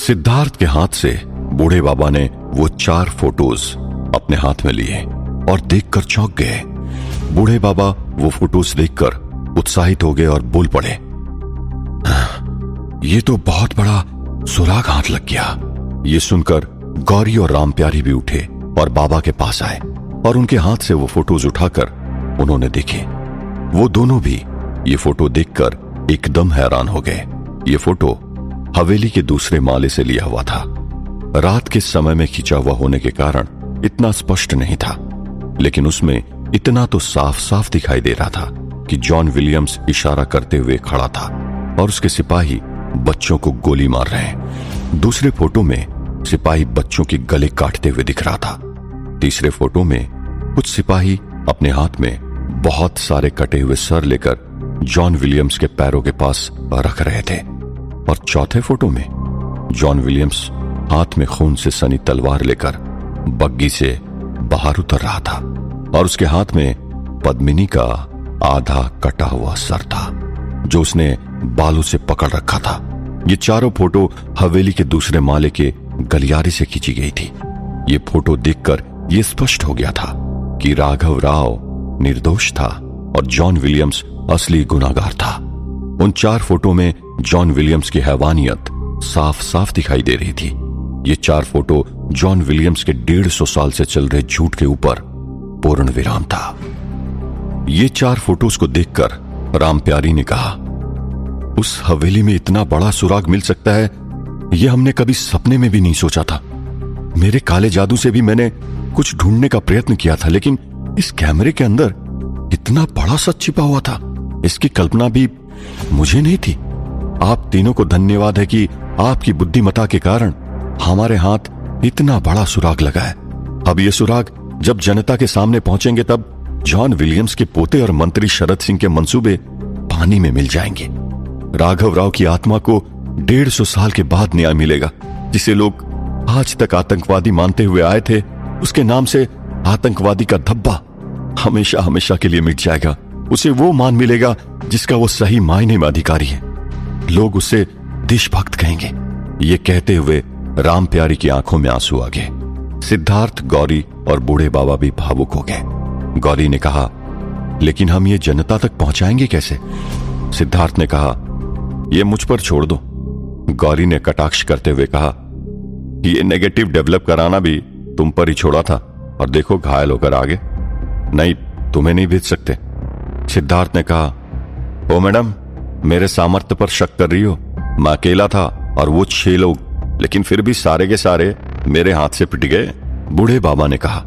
सिद्धार्थ के हाथ से बूढ़े बाबा ने वो 4 फोटोज अपने हाथ में लिए और देखकर चौंक गए। बूढ़े बाबा वो फोटोज देखकर उत्साहित हो गए और बोल पड़े, ये तो बहुत बड़ा सुराग हाथ लग गया। ये सुनकर गौरी और राम प्यारी भी उठे और बाबा के पास आए और उनके हाथ से वो फोटोज उठाकर उन्होंने देखे। वो दोनों भी ये फोटो देखकर एकदम हैरान हो गए। ये फोटो हवेली के दूसरे माले से लिया हुआ था। रात के समय में खींचा हुआ होने के कारण इतना स्पष्ट नहीं था, लेकिन उसमें इतना तो साफ साफ दिखाई दे रहा था कि जॉन विलियम्स इशारा करते हुए खड़ा था और उसके सिपाही बच्चों को गोली मार रहे हैं। दूसरे फोटो में सिपाही बच्चों के गले काटते हुए दिख रहा था। तीसरे फोटो में कुछ सिपाही अपने हाथ में बहुत सारे कटे हुए सर लेकर जॉन विलियम्स के पैरों के पास रख रहे थे। और चौथे फोटो में जॉन विलियम्स हाथ में खून से सनी तलवार लेकर बग्गी से बाहर उतर रहा था और उसके हाथ में पद्मिनी का आधा कटा हुआ सर था जो उसने बालों से पकड़ रखा था। ये चारों फोटो हवेली के दूसरे माले के गलियारे से खींची गई थी। ये फोटो देखकर यह स्पष्ट हो गया था कि राघव राव निर्दोष था और जॉन विलियम्स असली गुनाहगार था। उन 4 फोटो में जॉन विलियम्स की हैवानियत साफ साफ दिखाई दे रही थी। ये 4 फोटो जॉन विलियम्स के 150 साल से चल रहे झूठ के ऊपर पूर्ण विराम था। ये 4 फोटोज को देखकर राम प्यारी ने कहा, उस हवेली में इतना बड़ा सुराग मिल सकता है, यह हमने कभी सपने में भी नहीं सोचा था। मेरे काले जादू से भी मैंने कुछ ढूंढने का प्रयत्न किया था, लेकिन इस कैमरे के अंदर इतना बड़ा सच छिपा हुआ था, इसकी कल्पना भी मुझे नहीं थी। आप तीनों को धन्यवाद है कि आपकी बुद्धिमत्ता के कारण हमारे हाथ इतना बड़ा सुराग लगा है। अब ये सुराग जब जनता के सामने पहुंचेंगे तब जॉन विलियम्स के पोते और मंत्री शरद सिंह के मंसूबे पानी में मिल जाएंगे। राघव राव की आत्मा को 150 साल के बाद न्याय मिलेगा। जिसे लोग आज तक आतंकवादी मानते हुए आए थे, उसके नाम से आतंकवादी का धब्बा हमेशा हमेशा के लिए मिट जाएगा। उसे वो मान मिलेगा जिसका वो सही मायने में अधिकारी है। लोग उसे देशभक्त कहेंगे। ये कहते हुए राम प्यारी की आंखों में आंसू आ गए। सिद्धार्थ, गौरी और बूढ़े बाबा भी भावुक हो गए। गौरी ने कहा, लेकिन हम ये जनता तक पहुंचाएंगे कैसे? सिद्धार्थ ने कहा, ये मुझ पर छोड़ दो। गौरी ने कटाक्ष करते हुए कहा, ये नेगेटिव डेवलप कराना भी तुम पर ही छोड़ा था और देखो घायल होकर आगे। नहीं, तुम्हें नहीं भेज सकते। सिद्धार्थ ने कहा, ओ मैडम, मेरे सामर्थ्य पर शक कर रही हो? मैं अकेला था और वो 6 लोग, लेकिन फिर भी सारे के सारे मेरे हाथ से पिट गए। बूढ़े बाबा ने कहा,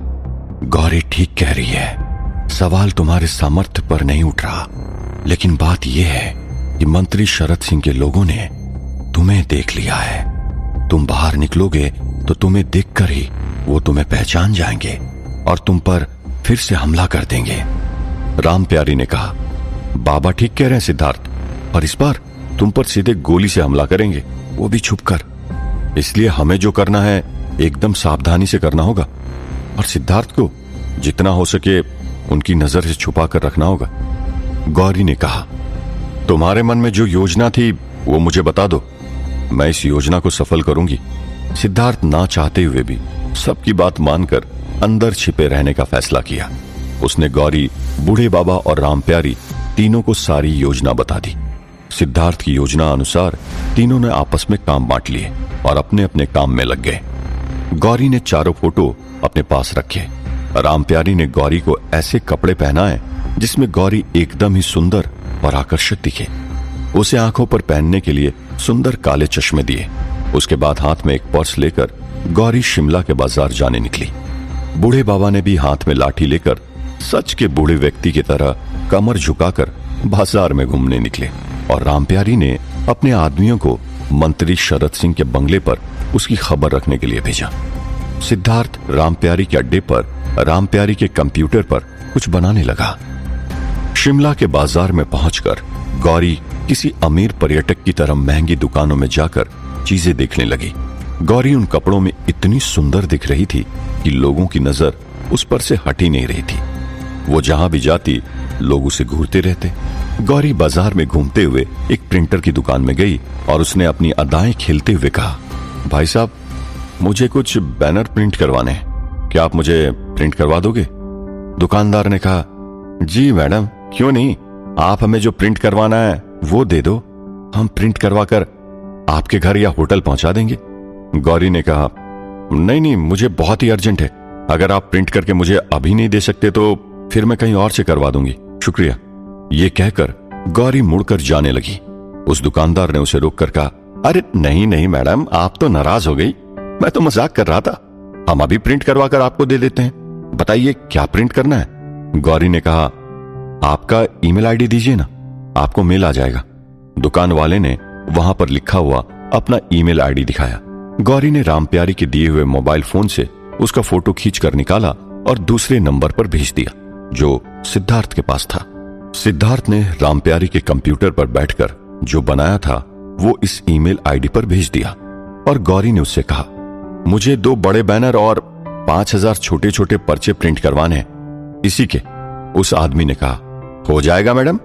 गौरी ठीक कह रही है, सवाल तुम्हारे सामर्थ्य पर नहीं उठ रहा, लेकिन बात यह है कि मंत्री शरद सिंह के लोगों ने तुम्हें देख लिया है। तुम बाहर निकलोगे तो तुम्हें देखकर ही वो तुम्हें पहचान जाएंगे और तुम पर फिर से हमला कर देंगे। राम प्यारी ने कहा, बाबा ठीक कह रहे हैं सिद्धार्थ, और इस बार तुम पर सीधे गोली से हमला करेंगे, वो भी छुपकर। इसलिए हमें जो करना है एकदम सावधानी से करना होगा और सिद्धार्थ को जितना हो सके उनकी नजर से छुपा कर रखना होगा। गौरी ने कहा, तुम्हारे मन में जो योजना थी वो मुझे बता दो, मैं इस योजना को सफल करूंगी। सिद्धार्थ ना चाहते हुए भी सबकी बात मानकर अंदर छिपे रहने का फैसला किया। उसने गौरी, बूढ़े बाबा और राम प्यारी तीनों को सारी योजना बता दी। सिद्धार्थ की योजना अनुसार तीनों ने आपस में काम बांट लिए और अपने अपने काम में लग गए। गौरी ने 4 फोटो अपने पास रखे। राम प्यारी ने गौरी को ऐसे कपड़े पहनाए जिसमें गौरी एकदम ही सुंदर और आकर्षक दिखे। उसे आंखों पर पहनने के लिए सुंदर काले चश्मे दिए। उसके बाद हाथ में एक पर्स लेकर गौरी शिमला के बाजार जाने निकली। बूढ़े बाबा ने भी हाथ में लाठी लेकर सच के बूढ़े व्यक्ति की तरह कमर झुकाकर बाजार में घूमने निकले और राम प्यारी ने अपने आदमियों को मंत्री शरद सिंह के बंगले पर उसकी खबर रखने के लिए भेजा। सिद्धार्थ राम प्यारी के अड्डे पर राम प्यारी के कंप्यूटर पर कुछ बनाने लगा। शिमला के बाजार में पहुंचकर गौरी किसी अमीर पर्यटक की तरह महंगी दुकानों में जाकर चीजें देखने लगी। गौरी उन कपड़ों में इतनी सुंदर दिख रही थी कि लोगों की नजर उस पर से हट ही नहीं रही थी। वो जहां भी जाती लोग उसे घूरते रहते। गौरी बाजार में घूमते हुए एक प्रिंटर की दुकान में गई और उसने अपनी अदाएं खेलते हुए कहा, भाई साहब, मुझे कुछ बैनर प्रिंट करवाने हैं, क्या आप मुझे प्रिंट करवा दोगे? दुकानदार ने कहा, जी मैडम, क्यों नहीं, आप हमें जो प्रिंट करवाना है वो दे दो, हम प्रिंट करवा कर आपके घर या होटल पहुंचा देंगे। गौरी ने कहा, नहीं नहीं, मुझे बहुत ही अर्जेंट है, अगर आप प्रिंट करके मुझे अभी नहीं दे सकते तो फिर मैं कहीं और से करवा दूंगी, शुक्रिया। ये कहकर गौरी मुड़कर जाने लगी। उस दुकानदार ने उसे रोककर कहा, अरे नहीं नहीं मैडम, आप तो नाराज हो गई, मैं तो मजाक कर रहा था, हम अभी प्रिंट करवा कर आपको दे देते हैं, बताइए क्या प्रिंट करना है? गौरी ने कहा, आपका ईमेल आईडी दीजिए ना, आपको मेल आ जाएगा। दुकान वाले ने वहां पर लिखा हुआ अपना ईमेल आईडी दिखाया। गौरी ने रामप्यारी के दिए हुए मोबाइल फोन से उसका फोटो खींचकर निकाला और दूसरे नंबर पर भेज दिया, जो सिद्धार्थ के पास था। सिद्धार्थ ने रामप्यारी के कंप्यूटर पर बैठकर जो बनाया था वो इस ईमेल आईडी पर भेज दिया और गौरी ने उससे कहा, मुझे 2 बड़े बैनर और 5000 छोटे छोटे पर्चे प्रिंट करवाने हैं, इसी के। उस आदमी ने कहा, हो जाएगा मैडम।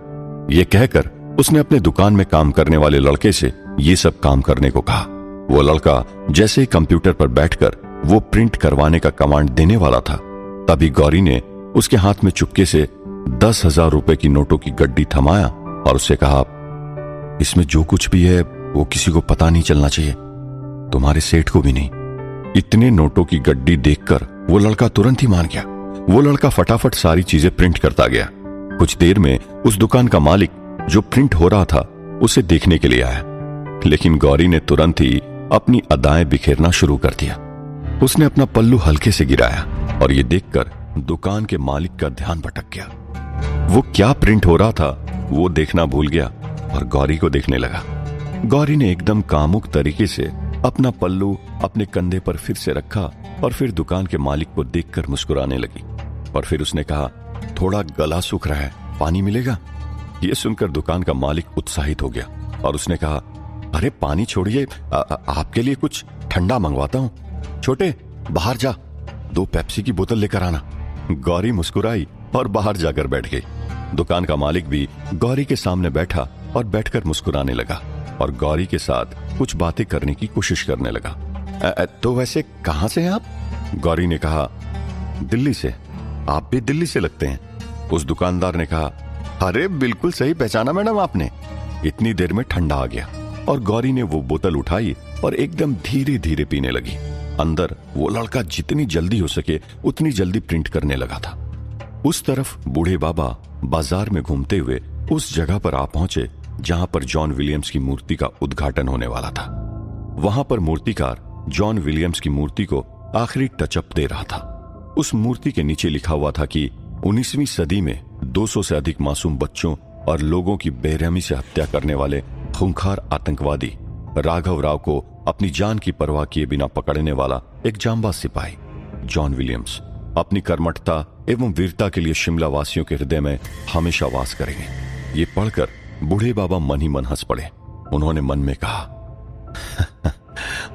ये कहकर उसने अपने दुकान में काम करने वाले लड़के से ये सब काम करने को कहा। वो लड़का जैसे ही कंप्यूटर पर बैठकर वो प्रिंट करवाने का कमांड देने वाला था, तभी गौरी ने उसके हाथ में चुपके से 10,000 रुपए की नोटों की गड्डी थमाया और उससे कहा, इसमें जो कुछ भी है वो किसी को पता नहीं चलना चाहिए, तुम्हारे सेठ को भी नहीं। इतने नोटों की गड्डी देखकर वो लड़का तुरंत ही मान गया। वो लड़का फटाफट सारी चीजें प्रिंट करता गया। कुछ देर में उस दुकान का मालिक जो प्रिंट हो रहा था उसे देखने के लिए आया, लेकिन गौरी ने तुरंत ही अपनी अदाएं बिखेरना शुरू कर दिया। उसने अपना पल्लू हल्के से गिराया और ये देखकर दुकान के मालिक का ध्यान भटक गया। वो क्या प्रिंट हो रहा था वो देखना भूल गया और गौरी को देखने लगा। गौरी ने एकदम कामुक तरीके से अपना पल्लू अपने कंधे पर फिर से रखा और फिर दुकान के मालिक को देखकर मुस्कुराने लगी। और फिर उसने कहा, थोड़ा गला सूख रहा है, पानी मिलेगा? यह सुनकर दुकान का मालिक उत्साहित हो गया और उसने कहा, अरे पानी छोड़िए, आपके लिए कुछ ठंडा मंगवाता हूं। छोटे, बाहर जा, 2 पेप्सी की बोतल लेकर आना। गौरी मुस्कुराई और बाहर जाकर बैठ गई। दुकान का मालिक भी गौरी के सामने बैठा और बैठकर मुस्कुराने लगा और गौरी के साथ कुछ बातें करने की कोशिश करने लगा। तो वैसे कहां से हैं आप? गौरी ने कहा, दिल्ली से। आप भी दिल्ली से लगते हैं। उस दुकानदार ने कहा, अरे बिल्कुल सही पहचाना मैडम आपने। इतनी देर में ठंडा आ गया और गौरी ने वो बोतल उठाई और एकदम धीरे धीरे पीने लगी। अंदर वो लड़का जितनी जल्दी हो सके उतनी जल्दी प्रिंट करने लगा था। उस तरफ बूढ़े बाबा बाजार में घूमते हुए उस जगह पर आ पहुंचे जहां पर जॉन विलियम्स की मूर्ति का उद्घाटन होने वाला था। वहां पर मूर्तिकार जॉन विलियम्स की मूर्ति को आखिरी टचअप दे रहा था। उस मूर्ति के नीचे लिखा हुआ था कि 19वीं सदी में 200 से अधिक मासूम बच्चों और लोगों की बेरहमी से हत्या करने वाले खूंखार आतंकवादी राघव राव को अपनी जान की परवाह किए बिना पकड़ने वाला एक जांबाज सिपाही जॉन विलियम्स अपनी कर्मठता एवं वीरता के लिए शिमला वासियों के हृदय में हमेशा वास करेंगे। ये पढ़कर बूढ़े बाबा मन ही मन हंस पड़े। उन्होंने मन में कहा,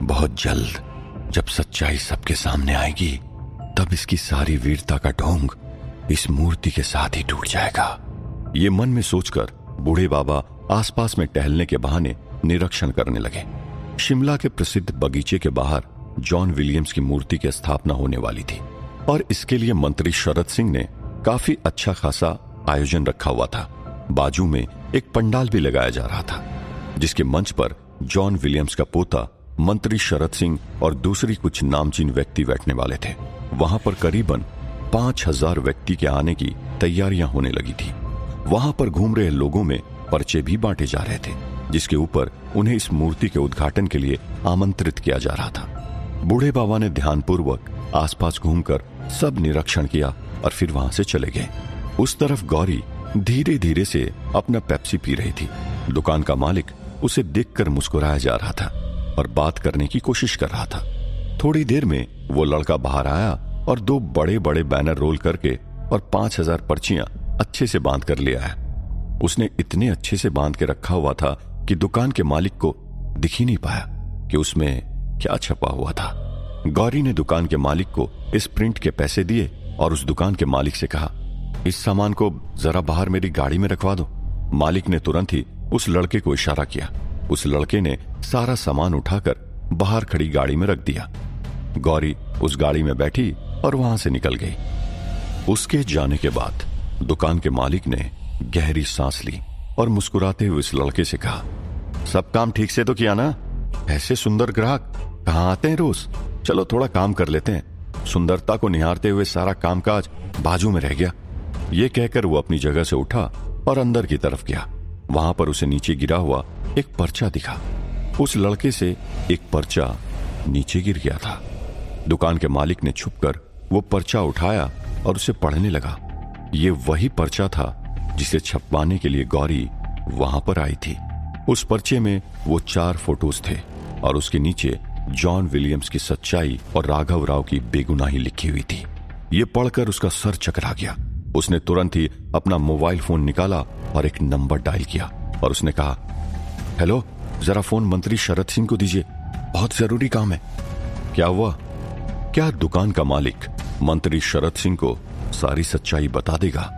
बहुत जल्द जब सच्चाई सबके सामने आएगी तब इसकी सारी वीरता का ढोंग इस मूर्ति के साथ ही टूट जाएगा। ये मन में सोचकर बूढ़े बाबा आसपास में टहलने के बहाने निरीक्षण करने लगे। शिमला के प्रसिद्ध बगीचे के बाहर जॉन विलियम्स की मूर्ति की स्थापना होने वाली थी और इसके लिए मंत्री शरद सिंह ने काफी अच्छा खासा आयोजन रखा हुआ था। बाजू में एक पंडाल भी लगाया जा रहा था जिसके मंच पर जॉन विलियम्स का पोता मंत्री शरद सिंह और दूसरी कुछ नामचीन व्यक्ति बैठने वाले थे। वहां पर करीबन 5000 व्यक्ति के आने की तैयारियां होने लगी थी। वहां पर घूम रहे लोगों में पर्चे भी बांटे जा रहे थे जिसके ऊपर उन्हें इस मूर्ति के उद्घाटन के लिए आमंत्रित किया जा रहा था। बूढ़े बाबा ने ध्यानपूर्वक आसपास घूमकर सब निरीक्षण किया और फिर वहां से चले गए। उस तरफ गौरी धीरे धीरे से अपना पेप्सी पी रही थी। दुकान का मालिक उसे देखकर मुस्कुराया जा रहा था और बात करने की कोशिश कर रहा था। थोड़ी देर में वो लड़का बाहर आया और 2 बड़े बड़े बैनर रोल करके और 5000 पर्चियां अच्छे से बांध कर ले आया। उसने इतने अच्छे से बांध के रखा हुआ था कि दुकान के मालिक को दिख ही नहीं पाया कि उसमें क्या छपा हुआ था। गौरी ने दुकान के मालिक को इस प्रिंट के पैसे दिए और उस दुकान के मालिक से कहा, इस सामान को जरा बाहर मेरी गाड़ी में रखवा दो। मालिक ने तुरंत ही उस लड़के को इशारा किया। उस लड़के ने सारा सामान उठाकर बाहर खड़ी गाड़ी में रख दिया। गौरी उस गाड़ी में बैठी और वहां से निकल गई। उसके जाने के बाद दुकान के मालिक ने गहरी सांस ली और मुस्कुराते हुए उस लड़के से कहा, सब काम ठीक से तो किया ना? ऐसे सुंदर ग्राहक कहाँ आते हैं रोज? चलो थोड़ा काम कर लेते हैं। सुंदरता को निहारते हुए सारा कामकाज बाजू में रह गया। ये कहकर वो अपनी जगह से उठा और अंदर की तरफ गया। वहां पर उसे नीचे गिरा हुआ एक पर्चा दिखा। उस लड़के से एक पर्चा नीचे गिर गया था। दुकान के मालिक ने छुपकर वो पर्चा उठाया और उसे पढ़ने लगा। ये वही पर्चा था जिसे छपवाने के लिए गौरी वहां पर आई थी। उस पर्चे में वो 4 फोटोज थे और उसके नीचे जॉन विलियम्स की सच्चाई और राघव राव की बेगुनाही लिखी हुई थी। ये पढ़कर उसका सर चकरा गया। उसने तुरंत ही अपना मोबाइल फोन निकाला और एक नंबर डायल किया और उसने कहा, हेलो, जरा फोन मंत्री शरद सिंह को दीजिए, बहुत जरूरी काम है। क्या हुआ? क्या दुकान का मालिक मंत्री शरद सिंह को सारी सच्चाई बता देगा?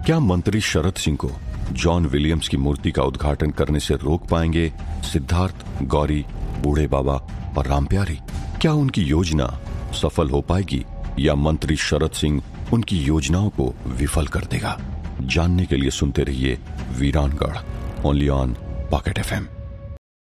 क्या मंत्री शरद सिंह को जॉन विलियम्स की मूर्ति का उद्घाटन करने से रोक पाएंगे सिद्धार्थ, गौरी, बूढ़े बाबा और रामप्यारी? क्या उनकी योजना सफल हो पाएगी या मंत्री शरद सिंह उनकी योजनाओं को विफल कर देगा? जानने के लिए सुनते रहिए वीरानगढ़, ओनली ऑन पॉकेट FM।